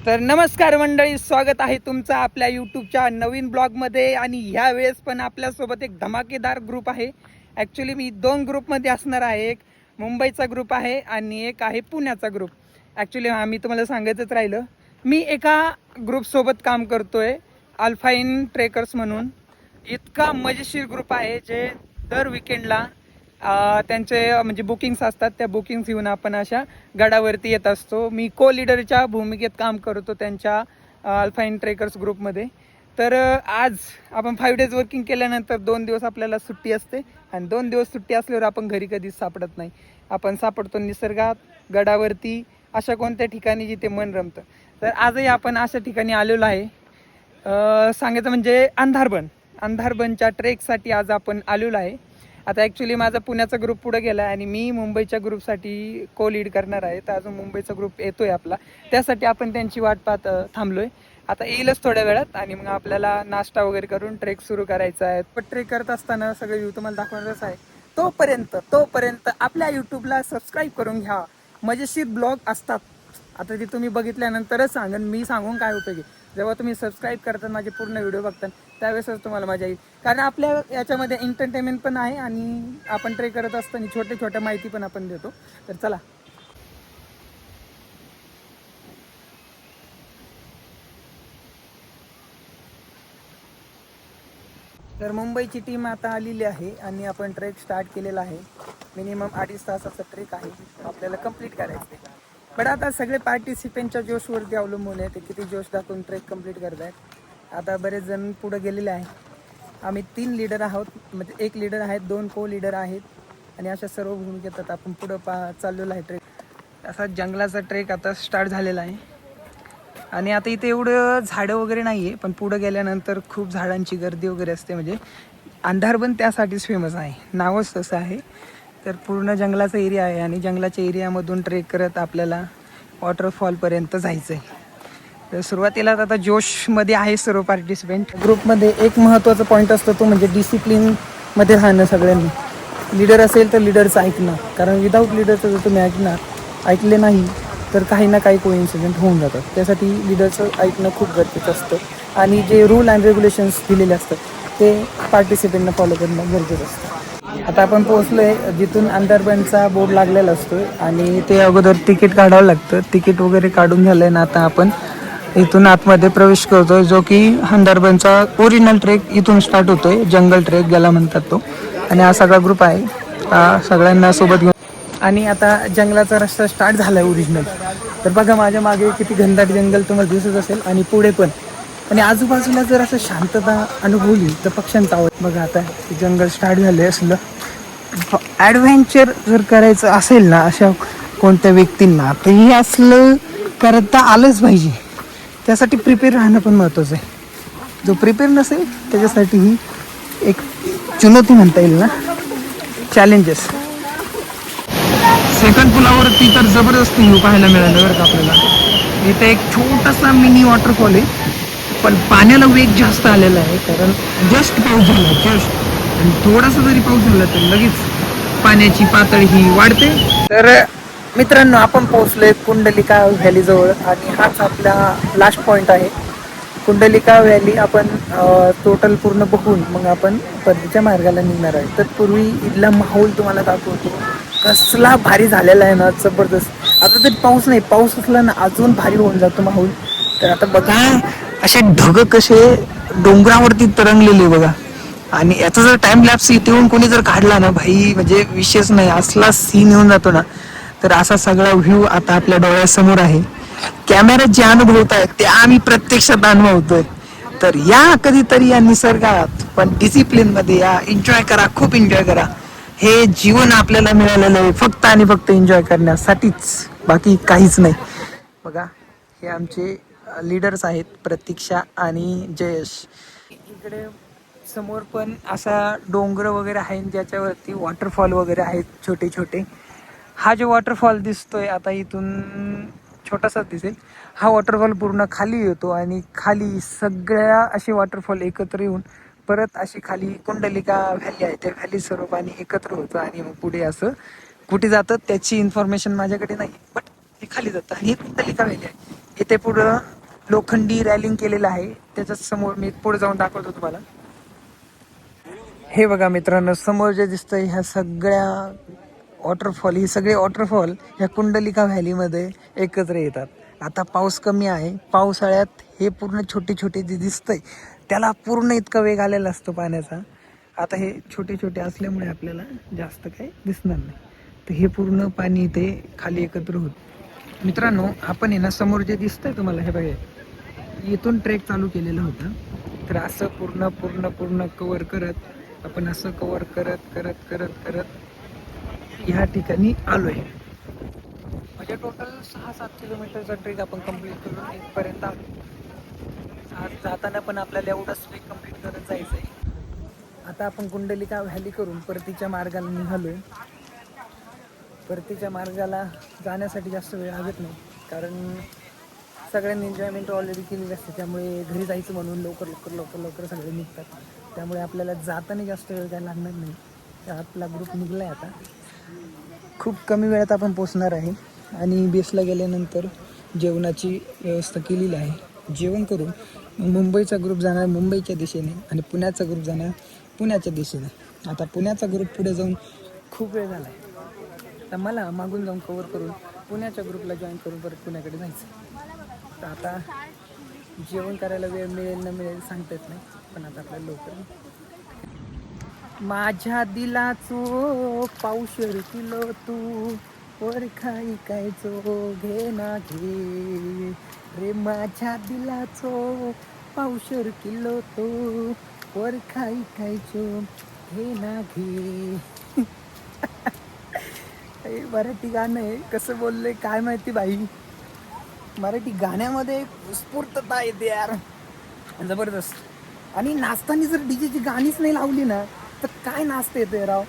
तर नमस्कार मंडळी, स्वागत आहे तुमचं आपल्या यूट्यूबच्या नवीन ब्लॉगमध्ये. आणि ह्या वेळेस पण आपल्यासोबत एक धमाकेदार ग्रुप आहे. ॲक्च्युली मी 2 ग्रुपमध्ये असणार आहे. एक मुंबईचा ग्रुप आहे आणि एक आहे पुण्याचा ग्रुप. ॲक्च्युली मी तुम्हाला सांगायचंच राहिलं, मी एका ग्रुपसोबत काम करतोय, अल्फाईन ट्रेकर्स म्हणून. इतका मजेशीर ग्रुप आहे जे दर विकेंडला त्यांचे म्हणजे बुकिंग्स असतात. त्या बुकिंग्स घेऊन आपण अशा गडावरती येत असतो. मी को लीडरच्या भूमिकेत काम करतो त्यांच्या अल्फाईन ट्रेकर्स ग्रुपमध्ये. तर आज आपण 5 डेज वर्किंग केल्यानंतर 2 दिवस आपल्याला सुट्टी असते. आणि 2 दिवस सुट्टी असल्यावर आपण घरी कधीच सापडत नाही. आपण सापडतो निसर्गात, गडावरती, अशा कोणत्या ठिकाणी जिथे मन रमतं. तर आजही आपण अशा ठिकाणी आलेलो आहे. सांगायचं म्हणजे अंधारबनच्या ट्रेकसाठी आज आपण आलेलो आहे. आता ॲक्च्युली माझा पुण्याचा ग्रुप पुढे गेला आहे आणि मी मुंबईच्या ग्रुपसाठी को लीड करणार आहे. तर अजून मुंबईचा ग्रुप येतो आहे आपला, त्यासाठी आपण त्यांची वाट पाहत थांबलो आहे. आता येईलच थोड्या वेळात आणि मग आपल्याला नाश्ता वगैरे करून ट्रेक सुरू करायचा आहे. पण ट्रेक करत असताना सगळं व्ह्यू तुम्हाला दाखवणारच आहे. तोपर्यंत आपल्या यूट्यूबला सबस्क्राईब करून घ्या. मजेशीर ब्लॉग असतात. आता ते तुम्ही बघितल्यानंतरच सांगेन, मी सांगून काय उपयोगी. जेव्हा तुम्ही सबस्क्राईब करतात, माझे पूर्ण व्हिडिओ बघतात, त्यावेळेसच तुम्हाला मजा येईल. कारण आपल्या याच्यामध्ये एंटरटेनमेंट पण आहे आणि आपण ट्रेक करत असताना छोट्या माहिती पण आपण देतो. तर चला. तर मुंबईची टीम आता आलेली आहे आणि आपण ट्रेक स्टार्ट केलेला आहे. मिनिमम 2.5 तासाचा ट्रेक आहे, आपल्याला कंप्लीट करायचं आहे. बट आता सगळे पार्टिसिपेंटच्या जोशवरती अवलंबून आहे, ते किती जोश दाखवून ट्रेक कंप्लीट करत आहेत. आता बरेच जण पुढे गेलेले आहे. आम्ही 3 लीडर आहोत, म्हणजे 1 लीडर आहेत, 2 को लीडर आहेत आणि अशा सर्व भूमिकेत आपण पुढं चाललेलो आहे ट्रेक. असा जंगलाचा ट्रेक आता स्टार्ट झालेला आहे. आणि आता इथे एवढं झाडं वगैरे नाही आहे, पण पुढं गेल्यानंतर खूप झाडांची गर्दी वगैरे असते. म्हणजे अंधारबन त्यासाठीच फेमस आहे, नावच तसं आहे. तर पूर्ण जंगलाचा एरिया आहे आणि जंगलाच्या एरियामधून ट्रेक करत आपल्याला वॉटरफॉलपर्यंत जायचं आहे. तर सुरुवातीला आता जोशमध्ये आहे सर्व पार्टिसिपेंट. ग्रुपमध्ये एक महत्त्वाचा पॉईंट असतो, तो म्हणजे डिसिप्लिनमध्ये राहणं सगळ्यांनी. लीडर असेल तर लीडरचं ऐकणं, कारण विदाऊट लीडरचं जर तुम्ही ऐकले नाही तर काही ना काही कोइन्सिडेंट होऊन जातात. त्यासाठी लीडरचं ऐकणं खूप गरजेचं असतं आणि जे रूल अँड रेग्युलेशन्स दिलेले असतात ते पार्टिसिपेंटना फॉलो करणं गरजेचं असतं. आता आपण पोहोचलो आहे जिथून अंधारबनचा बोर्ड लागलेला असतो आणि ते अगोदर तिकीट काढावं लागतं. तिकीट वगैरे काढून झालं आहे ना, आता आपण इथून आतमध्ये प्रवेश करतोय, जो की अंधारबनचा ओरिजिनल ट्रेक इथून स्टार्ट होतोय. जंगल ट्रेक ज्याला म्हणतात तो. आणि हा सगळा ग्रुप आहे, सगळ्यांना सोबत घेऊन. आणि आता जंगलाचा रस्ता स्टार्ट झाला आहे ओरिजिनल. तर बघा माझ्या मागे किती घनदाट जंगल तुम्हाला दिसत असेल आणि पुढे पण. आणि आजूबाजूला जर असं शांतता अनुभवली तर पक्ष्यांचा आवाज. बघा आता जंगल स्टार्ट झाले. असलं ॲडव्हेंचर जर करायचं असेल ना अशा कोणत्या व्यक्तींना, तर हे असलं करता आलंच पाहिजे. त्यासाठी प्रिपेअर राहणं पण महत्त्वाचं आहे. जो प्रिपेअर नसेल त्याच्यासाठी ही एक चुनौती म्हणता येईल ना, चॅलेंजेस. सेकंड पुलावरती तर जबरदस्त व्ह्यू पाहायला मिळालं बरं का आपल्याला. इथे एक छोटासा मिनी वॉटरफॉल आहे, पण पाण्याला वेग जास्त आलेला आहे, कारण जस्ट पाऊस झाला, जस्ट. आणि थोडासा जरी पाऊस झाला तर लगेच पाण्याची पातळी ही वाढते. तर मित्रांनो, आपण पोहोचलोय कुंडलिका व्हॅलीजवळ आणि हाच आपला लास्ट पॉईंट आहे. कुंडलिका व्हॅली आपण टोटल पूर्ण बघून मग आपण परतीच्या मार्गाला निघणार आहे. तत्पूर्वी इथला माहोल तुम्हाला दाखवतो, कसला भारी झालेला आहे ना, जबरदस्त. आता तरी पाऊस नाही, पाऊस असला ना अजून भारी होऊन जातो माहोल. तर आता बघा असे ढग कसे डोंगरावरती तरंगलेले बघा. आणि याचा जर टाइम लॅप्स इथे येऊन कोणी जर काढला ना भाई, म्हणजे विशेष नाही, असला सीन येऊन जातो ना. तर असा सगळा व्ह्यू आता आपल्या डोळ्यासमोर आहे. कॅमेऱ्यात जे अनुभवत आहेत ते आम्ही प्रत्यक्षात अनुभवतोय. तर या कधीतरी या निसर्गात, पण डिसिप्लिन मध्ये या. एन्जॉय करा, खूप एन्जॉय करा. हे जीवन आपल्याला मिळालेलं आहे फक्त आणि फक्त एन्जॉय करण्यासाठीच, बाकी काहीच नाही. बघा हे आमचे लीडर्स आहेत, प्रतीक्षा आणि जयेश. इकडे समोर पण असा डोंगर वगैरे आहे ज्याच्यावरती वॉटरफॉल वगैरे आहेत छोटे छोटे. हा जो वॉटरफॉल दिसतोय आता इथून छोटासाच दिसेल. हा वॉटरफॉल पूर्ण खाली येतो आणि खाली सगळ्या असे वॉटरफॉल एकत्र येऊन परत अशी खाली कुंडलिका व्हॅली आहे, त्या व्हॅली सर्व पाणी एकत्र होतं आणि मग पुढे असं कुठे जातं त्याची इन्फॉर्मेशन माझ्याकडे नाही, बट हे खाली जातं. आणि ही कुंडलिका व्हॅली आहे. इथे पुढं लोखंडी रॅलिंग केलेलं आहे. त्याच्याच समोर मी पुढे जाऊन दाखवतो तुम्हाला. हे बघा मित्रांनो, समोर जे दिसतंय ह्या सगळ्या वॉटरफॉल, ही सगळे वॉटरफॉल ह्या कुंडलिका व्हॅलीमध्ये एकत्र येतात. आता पाऊस कमी आहे. पावसाळ्यात हे पूर्ण छोटे छोटे जे दिसतंय त्याला पूर्ण इतका वेग आलेला असतो पाण्याचा. आता हे छोटे छोटे असल्यामुळे आपल्याला जास्त काही दिसणार नाही. तर हे पूर्ण पाणी इथे खाली एकत्र होत. मित्रांनो, आपण आहे ना, समोर जे दिसतंय तुम्हाला हे बघा, इथून ट्रेक चालू केलेलं होतं. तर असं पूर्ण पूर्ण पूर्ण कव्हर करत आपण असं कव्हर करत करत करत करत ह्या ठिकाणी आलोय. म्हणजे टोटल 6-7 किलोमीटरचा ट्रेक आपण कंप्लीट करून इथपर्यंत आलो. आज जाताना पण आपल्याला एवढाच ट्रेक कंप्लीट करत जायचं आहे. आता आपण कुंडलिका व्हॅली करून परतीच्या मार्गाला निघालोय. परतीच्या मार्गाला जाण्यासाठी जास्त वेळ लागत नाही, कारण सगळ्यांनी एन्जॉयमेंट ऑलरेडी केलेली असते. त्यामुळे घरी जायचं म्हणून लवकर लवकर लवकर लवकर सगळे निघतात. त्यामुळे आपल्याला जाताना जास्त वेळ काय लागणार नाही. तर आपला ग्रुप निघला आहे. आता खूप कमी वेळात आपण पोचणार आहे. आणि बेसला गेल्यानंतर जेवणाची व्यवस्था केलेली आहे. जेवण करून मुंबईचा ग्रुप जाणार मुंबईच्या दिशेने आणि पुण्याचा ग्रुप जाणार पुण्याच्या दिशेने. आता पुण्याचा ग्रुप पुढे जाऊन खूप वेळ झाला आहे. तर मला मागून जाऊन कवर करून पुण्याच्या ग्रुपला जॉईन करून परत पुण्याकडे जायचं. तर आता जेवण करायला वेळ मिळेल न मिळेल सांगता येत नाही, पण आता आपल्याला लवकर. माझ्या दिलाचो पावशेर किलो तू वर खाई कायचो घे ना घे रे. माझ्या दिलाचो पावशेर किलो तो वर खाई खायचो घे ना घे. हे मराठी गाणं आहे, कसं बोलले काय माहिती बाई. मराठी गाण्यामध्ये एक स्फूर्तता येते यार, जबरदस्त. आणि नाचताना जर डीजेची गाणीच नाही लावली ना तर काय नाचता येते राव.